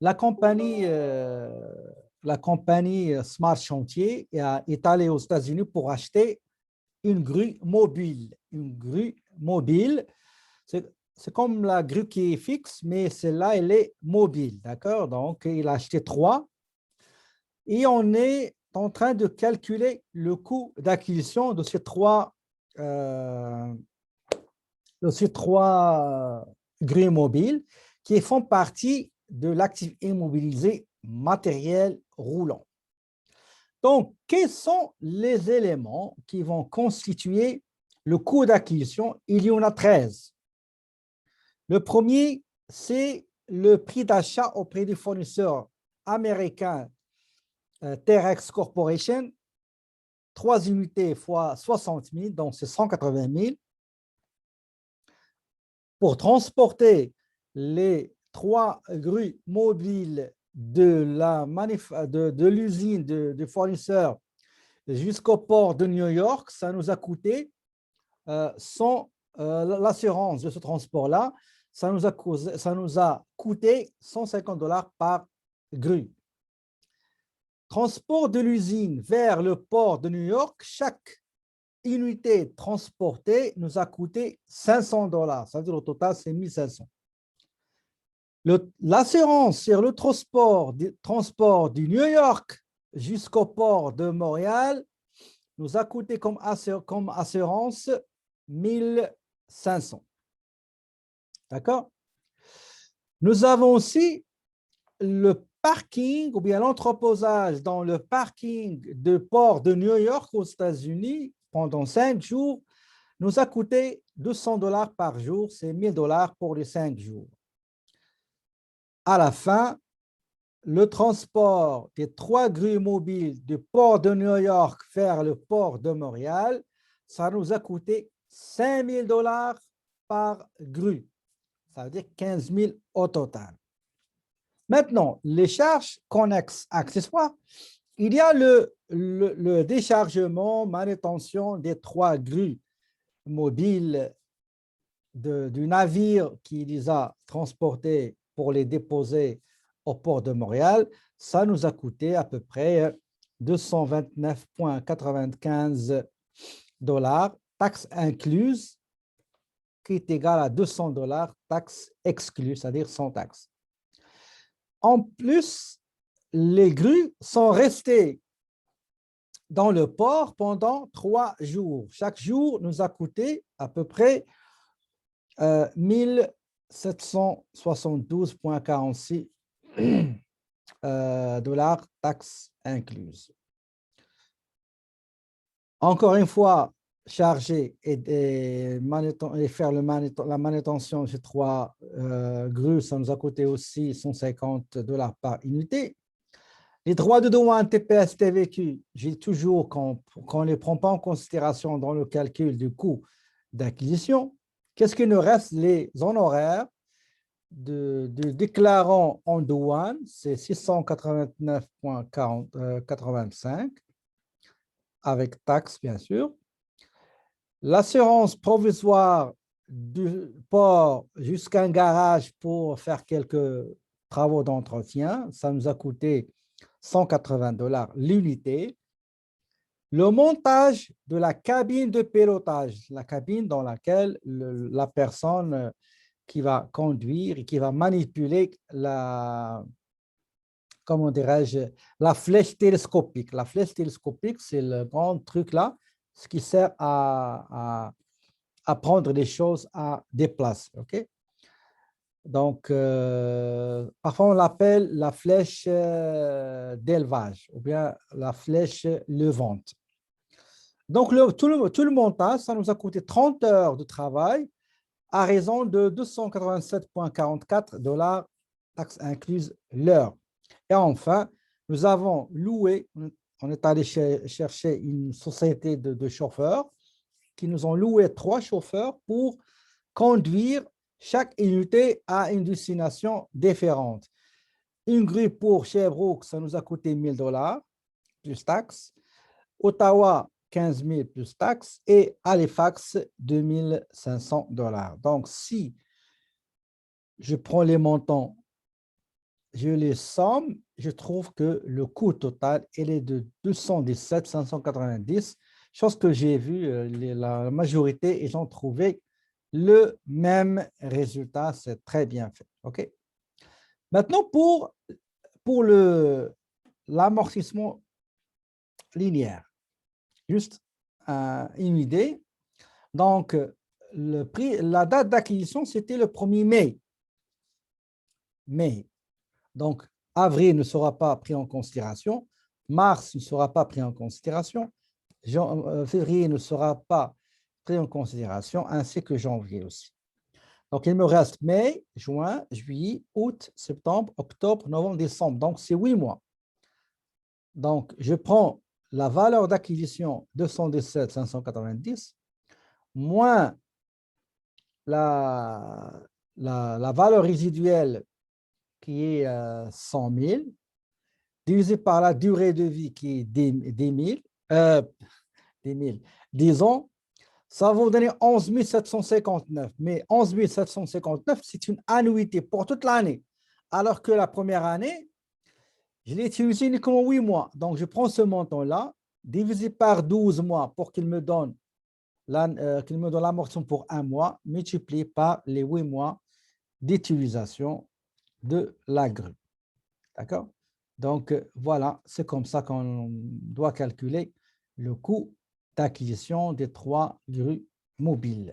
La compagnie, Smart Chantier est allée aux États-Unis pour acheter une grue mobile. Une grue mobile, c'est comme la grue qui est fixe, mais celle-là, elle est mobile. D'accord? Donc, il a acheté trois et on est en train de calculer le coût d'acquisition euh, de ces trois grues mobiles qui font partie de l'actif immobilisé matériel roulant. Donc, quels sont les éléments qui vont constituer le coût d'acquisition? Il y en a 13. Le premier, c'est le prix d'achat auprès du fournisseur américain Terex Corporation, 3 unités fois 60 000, donc c'est 180 000. Pour transporter les trois grues mobiles de l'usine de fournisseur jusqu'au port de New York, ça nous a coûté sans l'assurance de ce transport-là, ça nous a coûté $150 par grue. Transport de l'usine vers le port de New York, chaque unité transportée nous a coûté $500. Ça veut dire au total, c'est 1500. L'assurance sur le transport du New York jusqu'au port de Montréal nous a coûté comme assurance 1500. D'accord? Nous avons aussi le parking ou bien l'entreposage dans le parking de port de New York aux États-Unis pendant 5 jours nous a coûté $200 par jour, c'est $1000 pour les 5 jours. À la fin, le transport des trois grues mobiles du port de New York vers le port de Montréal, ça nous a coûté $5000 par grue. Ça veut dire 15 000 au total. Maintenant, les charges connexes accessoires, il y a le déchargement, manutention des trois grues mobiles du navire qui les a transportés pour les déposer au port de Montréal. Ça nous a coûté à peu près 229,95 $, taxes incluses, qui est égal à $200, taxes exclues, c'est-à-dire sans taxes. En plus, les grues sont restées dans le port pendant 3 jours. Chaque jour nous a coûté à peu près 1772,46 $, taxes incluses. Encore une fois, charger et faire la manutention de ces trois grues, ça nous a coûté aussi 150 $ par unité. Les droits de douane TPS TVQ, j'ai toujours qu'on ne les prend pas en considération dans le calcul du coût d'acquisition. Qu'est-ce qu'il nous reste? Les honoraires de déclarant en douane, c'est 689,85 avec taxes, bien sûr. L'assurance provisoire du port jusqu'à un garage pour faire quelques travaux d'entretien, ça nous a coûté 180 $ l'unité. Le montage de la cabine de pilotage, la cabine dans laquelle la personne qui va conduire et qui va manipuler comment dirais-je, la flèche télescopique. La flèche télescopique, c'est le grand truc là, ce qui sert à prendre les choses à déplacer. OK? Donc, parfois on l'appelle la flèche d'élevage ou bien la flèche levante. Donc, tout le montage, ça nous a coûté 30 heures de travail à raison de 287,44 $, taxes incluses, l'heure. Et enfin, nous avons loué, on est allé chercher une société de chauffeurs qui nous ont loué 3 chauffeurs pour conduire chaque unité à une destination différente. Une grue pour Sherbrooke, ça nous a coûté 1000 $ plus taxes. Ottawa, 15 000 plus taxes. Et Halifax, 2500 $. Donc, si je prends les montants je les somme, je trouve que le coût total, il est de 217 590, chose que j'ai vu, la majorité, ils ont trouvé le même résultat. C'est très bien fait. OK? Maintenant, pour l'amortissement linéaire, juste une idée. Donc, la date d'acquisition, c'était le 1er mai. Donc, avril ne sera pas pris en considération, mars ne sera pas pris en considération, février ne sera pas pris en considération, ainsi que janvier aussi. Donc, il me reste mai, juin, juillet, août, septembre, octobre, novembre, décembre. Donc, c'est 8 mois. Donc, je prends la valeur d'acquisition 217 590 moins la valeur résiduelle qui est 100 000, divisé par la durée de vie qui est 10 ans, ça va vous donner 11 759. Mais 11 759, c'est une annuité pour toute l'année. Alors que la première année, je l'ai utilisé uniquement 8 mois. Donc, je prends ce montant-là, divisé par 12 mois pour qu'il me donne l'amortissement pour 1 mois, multiplié par les 8 mois d'utilisation de la grue. D'accord? Donc, voilà, c'est comme ça qu'on doit calculer le coût d'acquisition des 3 grues mobiles.